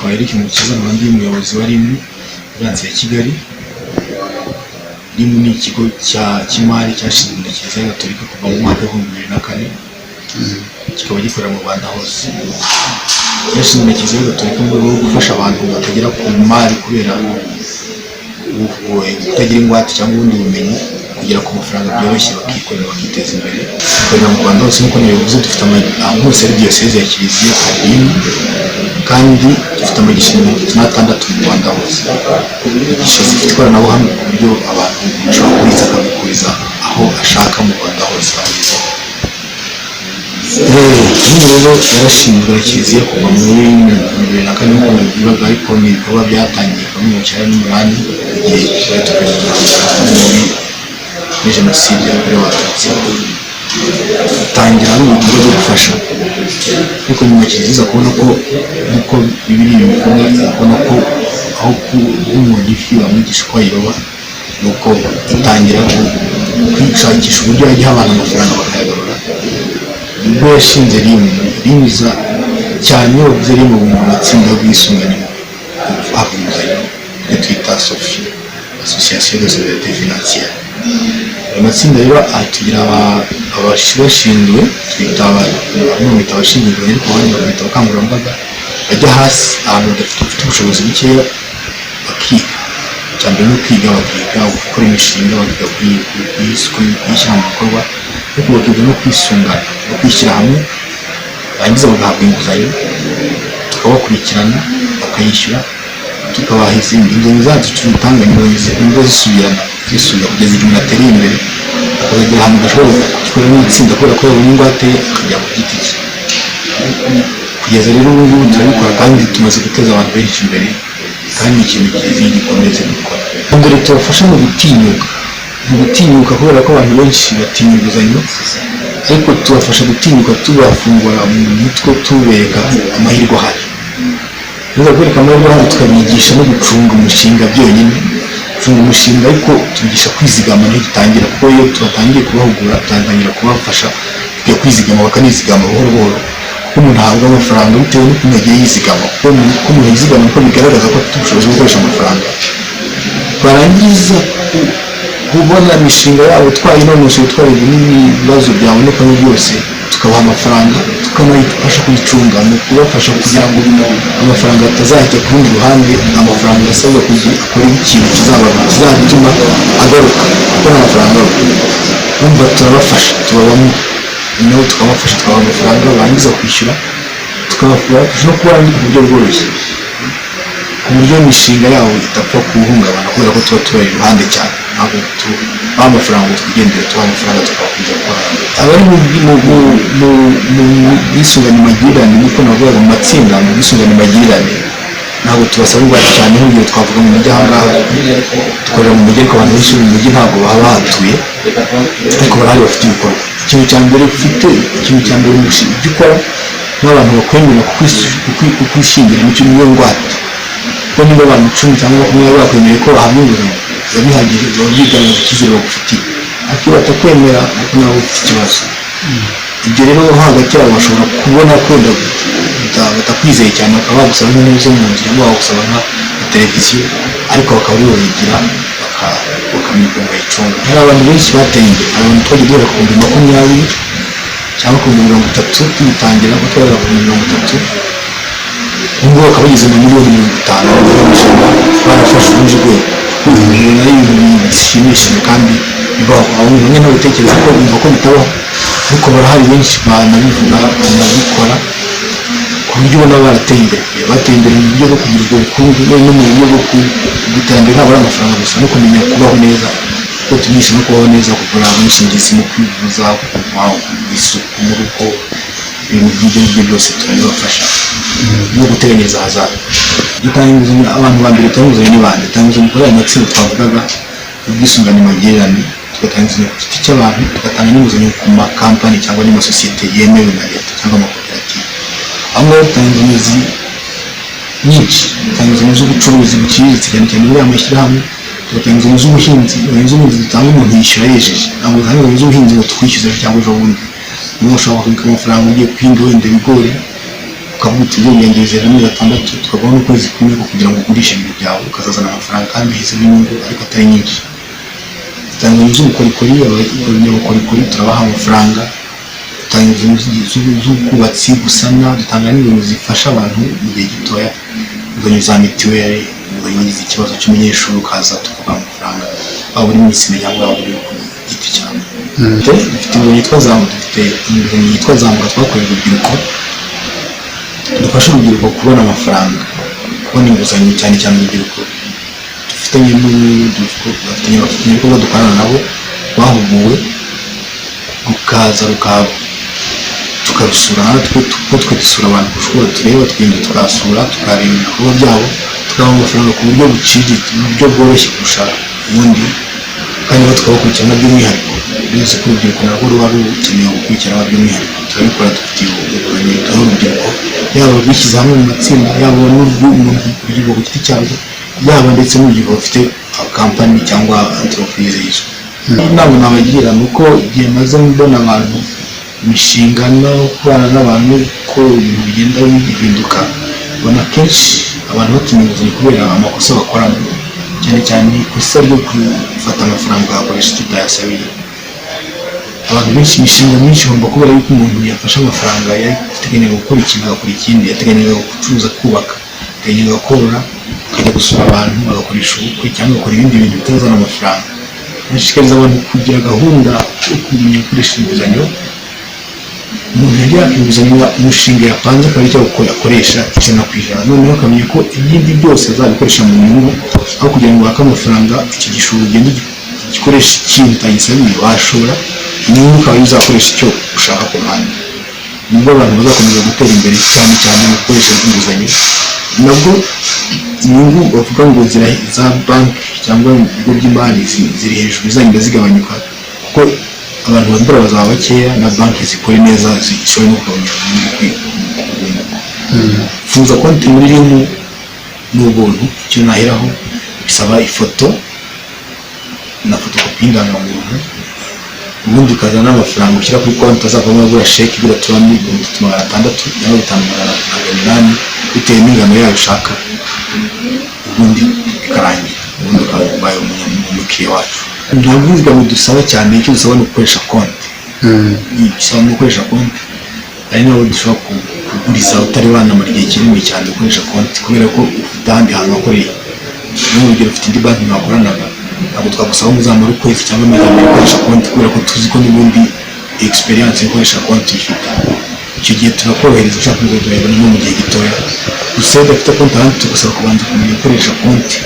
nitwa Eric Mukiza n'abandi umuyobozi wa RIM Branch ya Kigali. RIM ni ikigo cy'imari cyashinzwe na Kiliziya Gatolika kuva mu mwaka wa 2004 kikaba gikorera mu Rwanda hose. Cyashinzwe na Kiliziya Gatolika mu rwego rwo gufasha abantu batagera ku mari kubera kutagira ingwate cyangwa ubundi bumenyi kugera ku mafaranga byoroshye bakikorera bakiteza imbere. Dukorera mu Rwanda hose nk'uko nabivuze, dufite hose ari diyoseze ya Kiliziya RIM, kandi dufite amagisha 36 mu Rwanda hose. Igisha zifite ikoranabuhanga ku buryo abantu bashobora kubitsa akabikuriza aho ashaka mu Rwanda hose. Rero yarashinzwe na Kiliziya kuva muri 2004 nk'uko nabivugaga, ariko ni ibikorwa byatangiye muri 2008 igihe twari tukagira muri Jenoside yakorewe Abatutsi. Tangira ari uburyo bwo gufasha, ariko nyuma Kiliziya kubona ko nk'uko Bibiliya ibivuga, kubona ko aho umuntu ifi bamwigisha uko ayiroba, nuko itangira kwishakisha uburyo yajya abantu amafaranga bakayagarura. Nibwo yashinze RIM cyane wavuze RIM mu matsinda y'ubwisungane avuzanye yo twita SOFI, Association de Solidarité Financière. Amatsinda rero atugira abashinzwe twita abashinzwe, ariko abandi bakita abakangurambaga bajya hasi ahantu badafite ubushobozi bukeya bakiga. Cyambere no kwiga, bakiga gukora imishinga, bakiga kuyishyira mu bikorwa, ariko bakiga no kwisungana no kwishyira hamwe, barangiza bagahabwa inguzanyo tukabakurikirana bakayishyura, tukabaha izindi inguzanyo zacu tuzitanga niba zisubira kugeza igihe umuntu atera imbere, akazagera ahantu gashobora gukorera n'itsinda kubera ko yabonye ingwate akajya ku giti cye. Kugeza rero ubu ngubu turabikora kandi tumaze guteza abantu benshi imbere, kandi ikintu Kiliziya gikomeze gukora. Mbere tubafasha mu gutinyuka kubera ko abantu benshi batinya inguzanyo, ariko tubafasha gutinyuka tubafungura mu mutwe, tubereka amahirwe ahari. Niba kwereka amahirwe ahari, tukabigisha no gucunga umushinga byonyine, gucunga umushinga, ariko tubigisha kwizigama niho gitangira, kuko iyo tubatangiye kubahugura tutangira kubafasha kujya kwizigama, bakanizigama buhoro buhoro, kuko umuntu ahabwa amafaranga bitewe n'ukuntu agiye yizigama, kuko umuntu yizigama uko bigaragaza ko afite ubushobozi bwo gukoresha amafaranga. Barangiza kubona imishinga yabo twayinonosoye, twareba n'ibibazo byabonekamo byose, tukabaha amafaranga, tukanayifasha kuyicunga, mu kubafasha kugira ngo amafaranga atazahita ku rundi ruhande. Amafaranga asabwa kugira akora ikintu kizatuma agaruka, kuko nta mafaranga bumva turabafasha, tubabamo nabo tukabafasha, tukabaha amafaranga, barangiza kwishyura, tukabafasha no kubona ku buryo bworoshye, ku buryo imishinga yabo idapfa kuwuhungabana, kubera ko tuba tubari iruhande cyane. Ntabwo tubaha amafaranga ngo twigendere, tubaha amafaranga tukabakujya gukora. Abari mu bwisungane magirirane, nk'uko navugaga mu matsinda mu bwisungane magirirane, ntabwo tubasaba ingwate cyane nk'igihe twavuga mu mujyi. Aha ngaha dukorera mu mujyi, ariko abantu benshi mu mujyi ntabwo baba bahatuye, ariko barahari bafite ibikorwa. Ikintu cya mbere umushinga ibyo ukora n'abantu bakwemera kukwishingira, nicyo niyo ngwate. Kuko niba abantu 10 cyangwa 20 bakwemeye ko bahabwa inguzanyo, biba bihagije, biba byigaragaza icyizere bagufitiye. Ariko batakwemera, kuko nawe ufite ikibazo. Ibyo rero hagati yabo bashobora kubona ko batakwizeye cyane, bakaba bagusaba nk'intebe zo mu nzu cyangwa bagusaba nka televiziyo, ariko bakaba ari bayigira bakamenya ukuntu bayicunga. Hari abantu benshi bateye imbere, abantu twagiye duhera ku 20 cyangwa ku 30 tubitangira, ko twahera ku 30, ubwo bakaba bageze mu miliyoni 50 barafashe urundi rwego. Ibintu ari ibintu bishimishije kandi bibaho. Abantu bamwe ntabitekereza ko bumva ko bitabaho, ariko barahari benshi banabivuga, banabikora, ku buryo ubona barateye imbere. Bateye imbere mu buryo bwo kugira ubwo bukungu, no mu buryo bwo gutembera, ntabwo ari amafaranga gusa, no kumenya kubaho neza, kuko tubigisha no kubaho neza, kugura ubwishingizi mu kwivuza, isuku mu rugo, ibintu by'ibyo byose turabibafasha, no guteganyiriza ahazaza. Dutanga inguzanyo, abantu ba mbere dutanga inguzanyo ni bande? Dutanga inguzanyo kuri ayo matsinda twavugaga y'ubwisungane magirirane, tugatanga inguzanyo ku giti cy'abantu, tugatanga n'inguzanyo ku makampani cyangwa n'amasosiyete yemewe na leta cyangwa amakoperative. Aho ngaho dutanga inguzanyo nyinshi, dutanga inguzanyo z'ubucuruzi buciriritse cyane cyane muri aya mashyirahamwe, tugatanga inguzanyo z'ubuhinzi. Inguzanyo dutanga umuntu yishyura yejeje, ntabwo dutanga inguzanyo z'ubuhinzi ngo tukwishyuze cyangwa ejo bundi. Niba ushobora kubika amafaranga ugiye guhinga wenda ibigori, ukavuga uti ngengeze amezi 6 tukabona ukwezi kumwe kugira ngo ugurishe ibintu byawe ukazazana amafaranga kandi uhizemo inyungu ariko atari nyinshi. Dutanga iz'ubukorikori, abanyabukorikori turabaha amafaranga, dutanga iz'ubwubatsi, gusana, dutanga n'ibintu zifasha abantu mu gihe gitoya, inguzanyo za mituweli, inguzanyo yagize ikibazo cy'umunyeshuri ukaza tukaguha amafaranga waba uri muri sine cyangwa waba uri ku giti cyawe. Dufite inguzanyo yitwa Zamura, dufite inguzanyo yitwa Zamura twakorera urubyiruko, dufasha urubyiruko kubona amafaranga, kubona inguzanyo cyane cyane urubyiruko dufitanye n'abafatanyabikorwa dukorana nabo bahuguwe, rukaza tukarusura natwe twe dusura abantu ku shuri tureba, tugenda tukasura tukareba ibikorwa byabo, tukabaha amafaranga ku buryo buciriritse, mu buryo bworoshye kurusha ubundi, kandi tukabakurikirana by'umwihariko. Bivuze ko urubyiruko narwo ruba rukeneye gukurikirana by'umwihariko, turabikora dufitiye inguzanyo duha urubyiruko, yaba bishyize hamwe mu matsinda, yaba n'urubyiruko ku giti cyabo, yaba ndetse n'urubyiruko bafite kampani cyangwa entreprise yizwe. Inama nabagira ni uko igihe maze mbona abantu, imishinga no kubana n'abantu ko ibintu bigenda bihinduka, ubona kenshi abantu batinya inguzanyo kubera amakosa bakoramo, cyane cyane ikosa ryo gufata amafaranga bagakoresha tutayasabiye. Abantu benshi imishinga myinshi igomba kubera yuko umuntu yafashe amafaranga yateganyaga gukora ikintu agakora ikindi, yateganyaga gucuruza, kubaka, yateganyaga korora, akajya gusura abantu, agakoresha ubukwe cyangwa agakora ibindi bintu bitazana amafaranga. Nashishikariza abantu kugira gahunda yo kumenya gukoresha inguzanyo. Umuntu yari yakinguzanyo umushinga yapanze akaba icyo akoresha 100%, noneho akamenya ko ibindi byose azabikoresha mu nyungu, aho kugira ngo wake amafaranga icyo gishoro ugende gikoresha ikintu utagisabiye, washora inyungu ukaba uzakoresha icyo ushaka ku ruhande. Nubwo abantu bazakomeza gutera imbere cyane cyane mu gukoresha inguzanyo, nabwo inyungu bavuga ngo za banki cyangwa ibigo by'imari ziri hejuru zagenda zigabanyuka, kuko abantu bazabura bazaba bakeya na banki zikore neza zishobora no kugabanya inyungu. Funza konti muri rimwe n'ubuntu, icyo naheraho bisaba ifoto na fotokopi y'indangamuntu, ubundi ukazana n'amafaranga ushyira kuri konti azavamo agura sheke igura turami 600 cyangwa 500 bitewe n'ingano yayo ushaka, ubundi bikarangira, ubundi ukaba ubaye umukiriya wacu. Ntabwo inguzanyo dusaba cyane, icyo dusaba ni gukoresha konti. Dusaba no gukoresha konti, ari naho dushobora kuguriza utari wanamara igihe kinini cyane gukoresha konti, kubera ko ufite ahandi hantu wakoreye. N'urugero ufite indi banki mwakoranaga, ntabwo twagusaba muzamara ukwezi cyangwa amezi 2 gukoresha konti, kubera ko tuzi ko n'ubundi experience yo gukoresha konti ifite. Icyo gihe turakorohereza ushaka kuzayibona no mu gihe gitoya. Gusa udafite konti ahandi tugusaba kubanza kumenya gukoresha konti.